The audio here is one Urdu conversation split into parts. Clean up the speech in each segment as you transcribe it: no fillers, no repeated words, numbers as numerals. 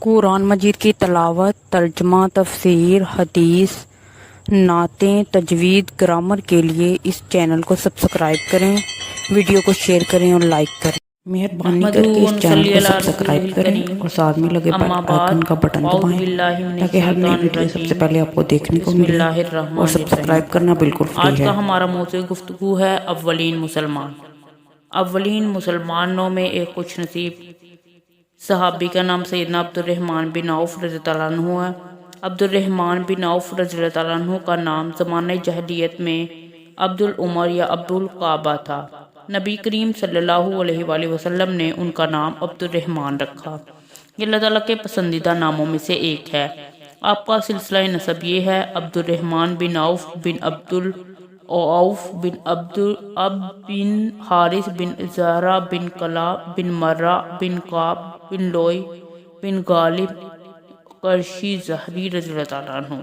قرآن مجید کی تلاوت، ترجمہ، تفسیر، حدیث، نعتیں، تجوید، گرامر کے لیے اس چینل کو سبسکرائب کریں، ویڈیو کو شیئر کریں اور لائک کریں۔ مہربانی کر کے اس چینل کو سبسکرائب کریں اور ساتھ میں لگے بیل آئیکن کا بٹن دبائیں تاکہ ہر نئی ویڈیو سب سے پہلے آپ کو دیکھنے کو ملے، اور سبسکرائب کرنا بالکل فری آج ہے۔ کا ہمارا موضوع گفتگو ہے اولین مسلمان۔ اولین مسلمانوں میں ایک خوش نصیب صحابی کا نام سیدنا عبد الرحمن بن عوف رضی اللہ عنہ ہے۔ عبد الرحمن بن عوف رضی اللہ عنہ کا نام زمانہ جاہلیت میں عبد العمر یا عبد القعبہ تھا۔ نبی کریم صلی اللہ علیہ وآلہ وسلم نے ان کا نام عبد الرحمن رکھا۔ یہ اللہ تعالیٰ کے پسندیدہ ناموں میں سے ایک ہے۔ آپ کا سلسلہ نسب یہ ہے: عبد الرحمن بن عوف بن عبد العوف بن عبد اب بن حارث بن زہرہ بن کلاب بن مرہ بن کعب بن لوئی بن غالب قرشی زہری رضی اللہ عنہ۔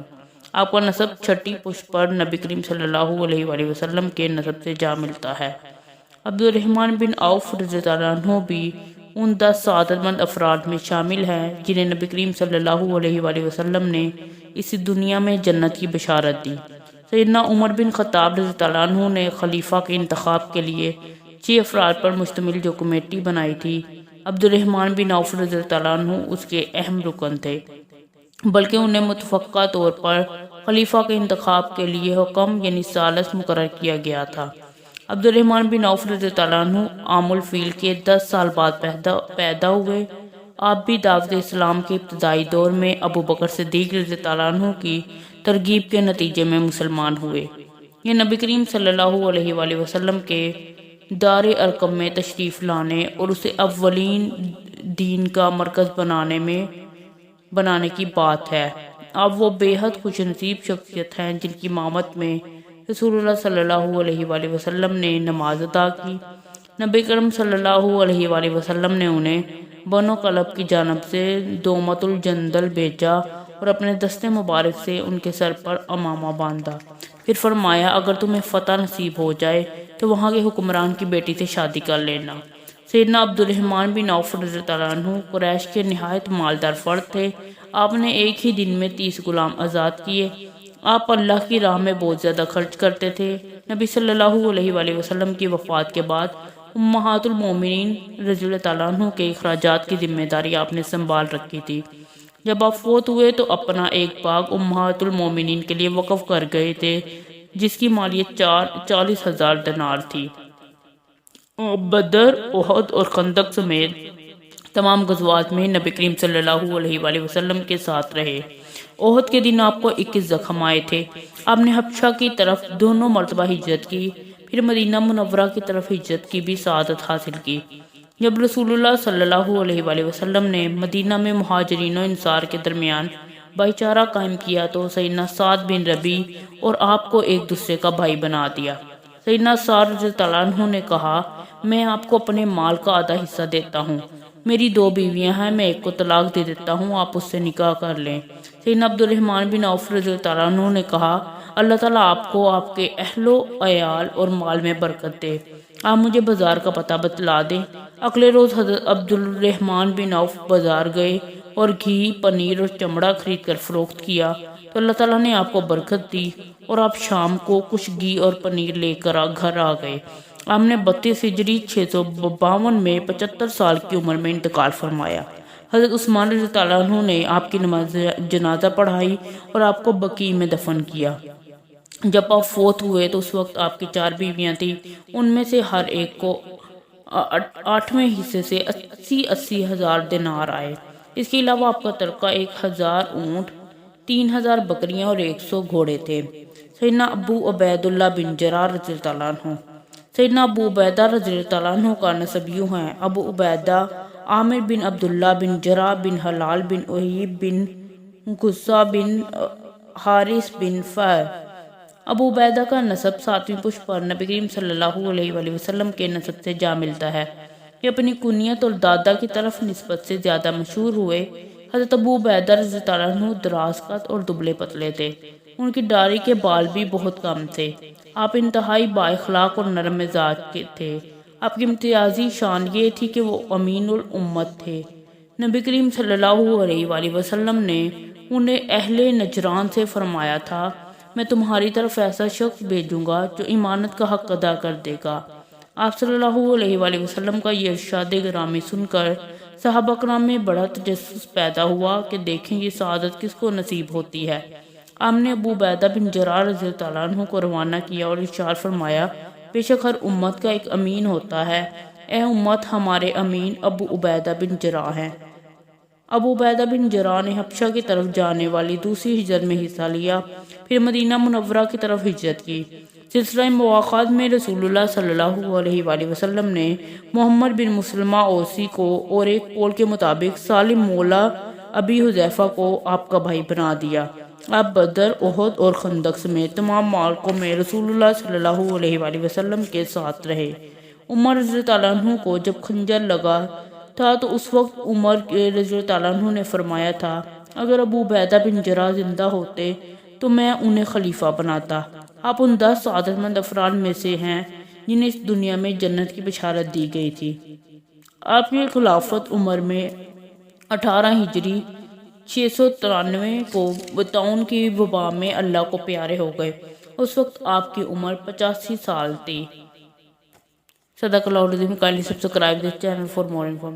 آپ کا نسب چھٹی پشت پر نبی کریم صلی اللہ علیہ وآلہ وسلم کے نسب سے جا ملتا ہے۔ عبد الرحمن بن عوف رضی اللہ عنہ بھی ان 10 سعادت مند افراد میں شامل ہیں جنہیں نبی کریم صلی اللہ علیہ وآلہ وسلم نے اس دنیا میں جنت کی بشارت دی۔ سیدنا عمر بن خطاب رضی اللہ عنہ نے خلیفہ کے انتخاب کے لیے 6 افراد پر مشتمل جو کمیٹی بنائی تھی، عبد الرحمن بن عوف رضی اللہ عنہ اس کے اہم رکن تھے، بلکہ انہیں متفقہ طور پر خلیفہ کے انتخاب کے لیے حکم یعنی ثالث مقرر کیا گیا تھا۔ عبد الرحمن بن عوف رضی اللہ عنہ عام الفیل کے 10 سال بعد پیدا ہوئے۔ آپ بھی دعوت اسلام کے ابتدائی دور میں ابو بکر صدیق رضی اللہ عنہ کی ترغیب کے نتیجے میں مسلمان ہوئے۔ یہ نبی کریم صلی اللہ علیہ وآلہ وسلم کے دار ارقم میں تشریف لانے اور اسے اولین دین کا مرکز بنانے کی بات ہے۔ اب وہ بے حد خوش نصیب شخصیت ہیں جن کی امامت میں رسول اللہ صلی اللہ علیہ وآلہ وسلم نے نماز ادا کی۔ نبی کرم صلی اللہ علیہ وآلہ وسلم نے انہیں بنو کلب کی جانب سے دومت الجندل بھیجا اور اپنے دست مبارک سے ان کے سر پر امامہ باندھا۔ پھر فرمایا، اگر تمہیں فتح نصیب ہو جائے تو وہاں کے حکمران کی بیٹی سے شادی کر لینا۔ سیدنا عبد الرحمن بن عوف رضی اللہ عنہ قریش کے نہایت مالدار فرد تھے۔ آپ نے ایک ہی دن میں 30 غلام آزاد کیے۔ آپ اللہ کی راہ میں بہت زیادہ خرچ کرتے تھے۔ نبی صلی اللہ علیہ وآلہ وسلم کی وفات کے بعد امہات المومنین رضی اللہ عنہ کے اخراجات کی ذمہ داری آپ نے سنبھال رکھی تھی۔ جب آپ فوت ہوئے تو اپنا ایک باغ امہات المومنین کے لیے وقف کر گئے تھے جس کی مالیت 40,000 دینار تھی۔ بدر، احد اور خندق سمیت تمام غزوات میں نبی کریم صلی اللہ علیہ وآلہ وسلم کے ساتھ رہے۔ احد کے دن آپ کو 21 زخم آئے تھے۔ آپ نے حبشہ کی طرف 2 مرتبہ ہجرت کی، پھر مدینہ منورہ کی طرف ہجرت کی بھی سعادت حاصل کی۔ جب رسول اللہ صلی اللہ علیہ وآلہ وسلم نے مدینہ میں مہاجرین و انصار کے درمیان بھائی چارہ قائم کیا تو سیدنا سعد بن ربیع اور آپ کو ایک دوسرے کا بھائی بنا دیا۔ سیدنا سعد رضی اللہ عنہ نے کہا، میں آپ کو اپنے مال کا آدھا حصہ دیتا ہوں، میری 2 بیویاں ہیں، میں ایک کو طلاق دے دیتا ہوں، آپ اس سے نکاح کر لیں۔ سیدنا عبد الرحمن بن عوف رضی اللہ عنہ نے کہا، اللہ تعالیٰ آپ کو آپ کے اہل و عیال اور مال میں برکت دے، آپ مجھے بازار کا پتہ بتلا دیں۔ اگلے روز حضرت عبد الرحمن بن عوف بازار گئے اور گھی، پنیر اور چمڑا خرید کر فروخت کیا تو اللہ تعالیٰ نے آپ کو برکت دی اور آپ شام کو کچھ گھی اور پنیر لے کر گھر آ گئے۔ آپ نے 32 ہجری 652 میں 75 سال کی عمر میں انتقال فرمایا۔ حضرت عثمان رضی اللہ عنہ نے آپ کی نماز جنازہ پڑھائی اور آپ کو بقیع میں دفن کیا۔ جب آپ فوت ہوئے تو اس وقت آپ کی 4 بیویاں تھیں، ان میں سے ہر ایک کو 8ویں حصے سے 80 ہزار دینار آئے۔ اس کے علاوہ آپ کا ترکہ 1000 اونٹ، 3000 بکریاں اور 100 گھوڑے تھے۔ سیدنا ابو عبید اللہ بن جراح رضی اللہ عنہ۔ سیدنا ابو عبیدہ رضی اللہ عنہ کا نسب یوں ہے: ابو عبیدہ عامر بن عبداللہ بن جراح بن حلال بن احیب بن غصہ بن حارث بن فہر۔ ابو عبیدہ کا نسب 7ویں پشت پر نبی کریم صلی اللہ علیہ وآلہ وسلم کے نسب سے جا ملتا ہے۔ یہ اپنی کنیت اور دادا کی طرف نسبت سے زیادہ مشہور ہوئے۔ حضرت ابو عبیدہ رضی اللہ عنہ دراز قد اور دبلے پتلے تھے۔ ان کی داڑھی کے بال بھی بہت کم تھے۔ آپ انتہائی با اخلاق اور نرم مزاج کے تھے۔ آپ کی امتیازی شان یہ تھی کہ وہ امین الامت تھے۔ نبی کریم صلی اللہ علیہ وآلہ وسلم نے انہیں اہل نجران سے فرمایا تھا، میں تمہاری طرف ایسا شخص بھیجوں گا جو امانت کا حق ادا کر دے گا۔ آپ صلی اللہ علیہ وآلہ وسلم کا یہ ارشاد گرامی سن کر صحابہ کرام میں بڑا تجسس پیدا ہوا کہ دیکھیں یہ سعادت کس کو نصیب ہوتی ہے۔ آپ نے ابو عبیدہ بن جراح رضی اللہ عنہ کو روانہ کیا اور ارشاد فرمایا، بے شک ہر امت کا ایک امین ہوتا ہے، اے امت ہمارے امین ابو عبیدہ بن جراح ہیں۔ ابو عبیدہ بن جراح نے حبشہ کی طرف جانے والی دوسری ہجرت میں حصہ لیا، پھر مدینہ منورہ کی طرف ہجرت کی۔ سلسلہ مواخات میں رسول اللہ صلی اللہ علیہ وآلہ وسلم نے محمد بن مسلمہ اوسی کو اور ایک قول کے مطابق سالم مولا ابی حذیفہ کو آپ کا بھائی بنا دیا۔ آپ بدر، احد اور خندق سمیت تمام معرکوں میں رسول اللہ صلی اللہ علیہ وآلہ وسلم کے ساتھ رہے۔ عمر رضی اللہ عنہ کو جب خنجر لگا تھا تو اس وقت عمر رضی اللہ عنہ نے فرمایا تھا، اگر ابو عبیدہ بن جراح زندہ ہوتے تو میں انہیں خلیفہ بناتا۔ آپ ان 10 سعادت مند افراد میں سے ہیں جنہیں اس دنیا میں جنت کی بشارت دی گئی تھی۔ آپ کی خلافت عمر میں 18 ہجری 693 کو طاعون کی وبا میں اللہ کو پیارے ہو گئے۔ اس وقت آپ کی عمر 85 سال تھی۔ صدق اللہ العظیم۔ Kindly subscribe this channel for more information.